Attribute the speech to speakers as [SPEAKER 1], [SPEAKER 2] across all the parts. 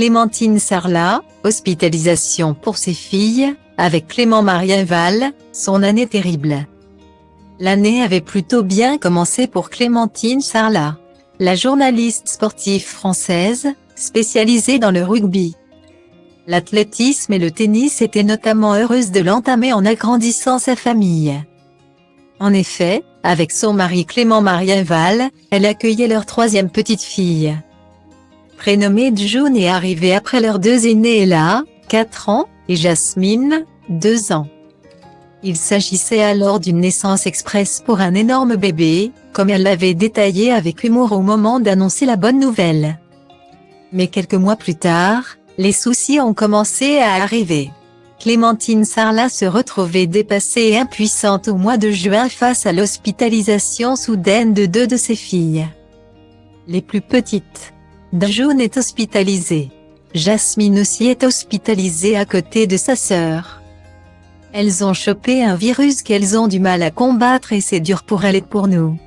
[SPEAKER 1] Clémentine Sarlat, hospitalisation pour ses filles, avec Clément Marienval, son année terrible. L'année avait plutôt bien commencé pour Clémentine Sarlat, la journaliste sportive française, spécialisée dans le rugby. L'athlétisme et le tennis étaient notamment heureuses de l'entamer en agrandissant sa famille. En effet, avec son mari Clément Marienval, elle accueillait leur troisième petite fille. Prénommée June et arrivée après leurs deux aînés Ella, 4 ans, et Jasmine, 2 ans. Il s'agissait alors d'une naissance express pour un énorme bébé, comme elle l'avait détaillé avec humour au moment d'annoncer la bonne nouvelle. Mais quelques mois plus tard, les soucis ont commencé à arriver. Clémentine Sarlat se retrouvait dépassée et impuissante au mois de juin face à l'hospitalisation soudaine de 2 de ses filles. Les plus petites. June est hospitalisée. Jasmine aussi est hospitalisée à côté de sa sœur. Elles ont chopé un virus qu'elles ont du mal à combattre et c'est dur pour elles et pour nous.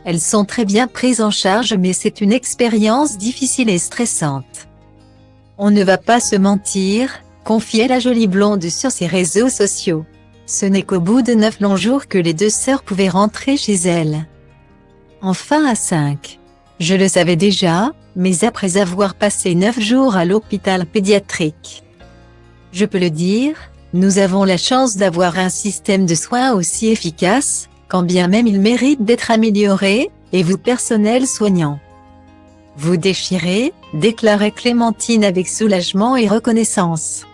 [SPEAKER 1] Elles sont très bien prises en charge mais c'est une expérience difficile et stressante. On ne va pas se mentir, confiait la jolie blonde sur ses réseaux sociaux. Ce n'est qu'au bout de 9 longs jours que les 2 sœurs pouvaient rentrer chez elles. Enfin à 5. Je le savais déjà, mais après avoir passé 9 jours à l'hôpital pédiatrique. Je peux le dire, nous avons la chance d'avoir un système de soins aussi efficace, quand bien même il mérite d'être amélioré, et vous personnel soignant. Vous déchirez, déclarait Clémentine avec soulagement et reconnaissance.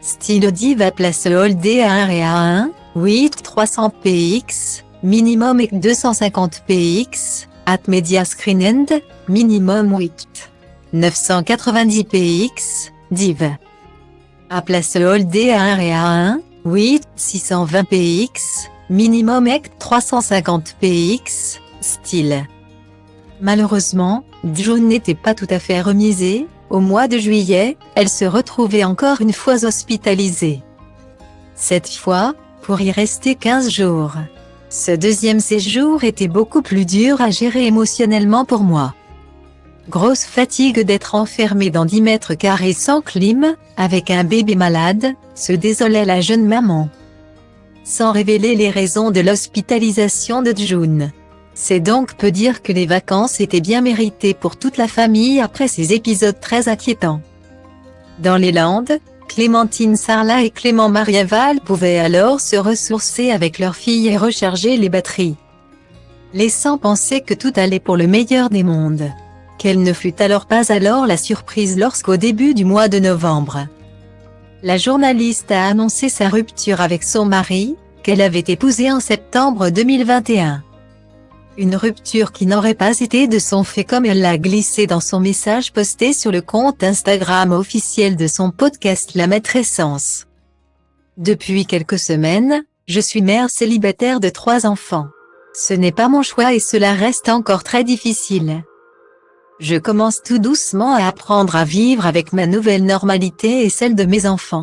[SPEAKER 1] Stylo Diva place Holdé à 1 Réa 1, 8 300 px, minimum et 250 px, at Media Screen End, minimum 8 990 px, div. À place Holdé à 1 Réa 1, 8 620 px, minimum et 350 px, style. Malheureusement, June n'était pas tout à fait remisée. Au mois de juillet, elle se retrouvait encore une fois hospitalisée. Cette fois, pour y rester 15 jours. Ce deuxième séjour était beaucoup plus dur à gérer émotionnellement pour moi. Grosse fatigue d'être enfermée dans 10 mètres carrés sans clim, avec un bébé malade, se désolait la jeune maman. Sans révéler les raisons de l'hospitalisation de June. C'est donc peu dire que les vacances étaient bien méritées pour toute la famille après ces épisodes très inquiétants. Dans les Landes, Clémentine Sarlat et Clément Marienval pouvaient alors se ressourcer avec leur fille et recharger les batteries. Laissant penser que tout allait pour le meilleur des mondes. Quelle ne fut alors pas la surprise lorsqu'au début du mois de novembre, la journaliste a annoncé sa rupture avec son mari, qu'elle avait épousé en septembre 2021. Une rupture qui n'aurait pas été de son fait comme elle l'a glissé dans son message posté sur le compte Instagram officiel de son podcast La Maîtressence. Depuis quelques semaines, je suis mère célibataire de 3 enfants. Ce n'est pas mon choix et cela reste encore très difficile. Je commence tout doucement à apprendre à vivre avec ma nouvelle normalité et celle de mes enfants.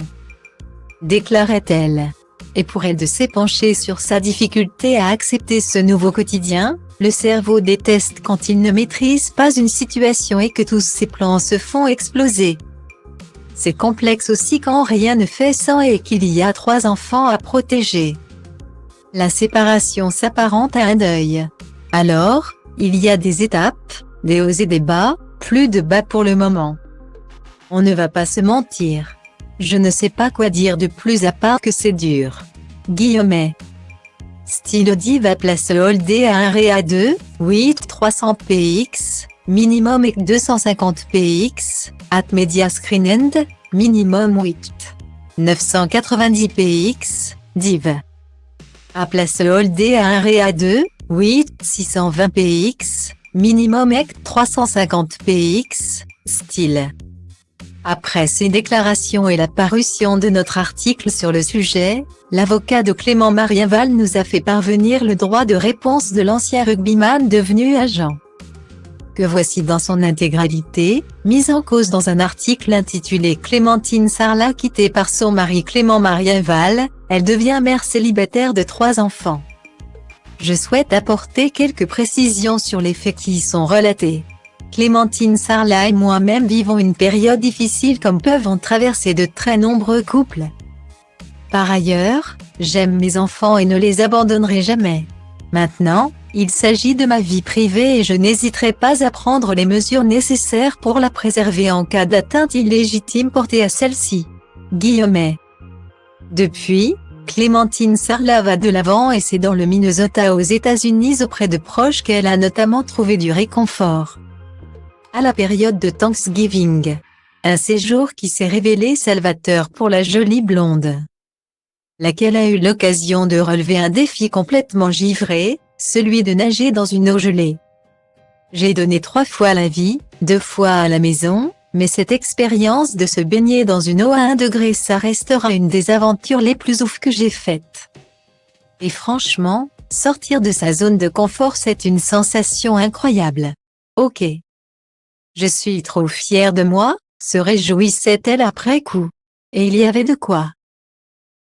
[SPEAKER 1] Déclarait-elle. Et pour elle de s'épancher sur sa difficulté à accepter ce nouveau quotidien, le cerveau déteste quand il ne maîtrise pas une situation et que tous ses plans se font exploser. C'est complexe aussi quand rien ne fait sans et qu'il y a 3 enfants à protéger. La séparation s'apparente à un deuil. Alors, il y a des étapes, des hauts et des bas, plus de bas pour le moment. On ne va pas se mentir. Je ne sais pas quoi dire de plus à part que c'est dur. Guillemets. Stylo Diva place Holdé à 1 Réa 2, 8 300 px, minimum et 250 px, at Media Screen End, minimum 8 990 px, div. À place Holdé à 1 Réa 2, 8 620 px, minimum et 350 px, style. Après ces déclarations et la parution de notre article sur le sujet, l'avocat de Clément Marienval nous a fait parvenir le droit de réponse de l'ancien rugbyman devenu agent. Que voici dans son intégralité, mise en cause dans un article intitulé Clémentine Sarlat quittée par son mari Clément Marienval, elle devient mère célibataire de 3 enfants. Je souhaite apporter quelques précisions sur les faits qui y sont relatés. Clémentine Sarlat et moi-même vivons une période difficile comme peuvent en traverser de très nombreux couples. Par ailleurs, j'aime mes enfants et ne les abandonnerai jamais. Maintenant, il s'agit de ma vie privée et je n'hésiterai pas à prendre les mesures nécessaires pour la préserver en cas d'atteinte illégitime portée à celle-ci. Guillemets. Depuis, Clémentine Sarlat va de l'avant et c'est dans le Minnesota aux États-Unis auprès de proches qu'elle a notamment trouvé du réconfort. À la période de Thanksgiving. Un séjour qui s'est révélé salvateur pour la jolie blonde. Laquelle a eu l'occasion de relever un défi complètement givré, celui de nager dans une eau gelée. J'ai donné 3 fois la vie, 2 fois à la maison, mais cette expérience de se baigner dans une eau à 1 degré ça restera une des aventures les plus ouf que j'ai faites. Et franchement, sortir de sa zone de confort c'est une sensation incroyable. Ok. Je suis trop fière de moi, se réjouissait-elle après coup. Et il y avait de quoi.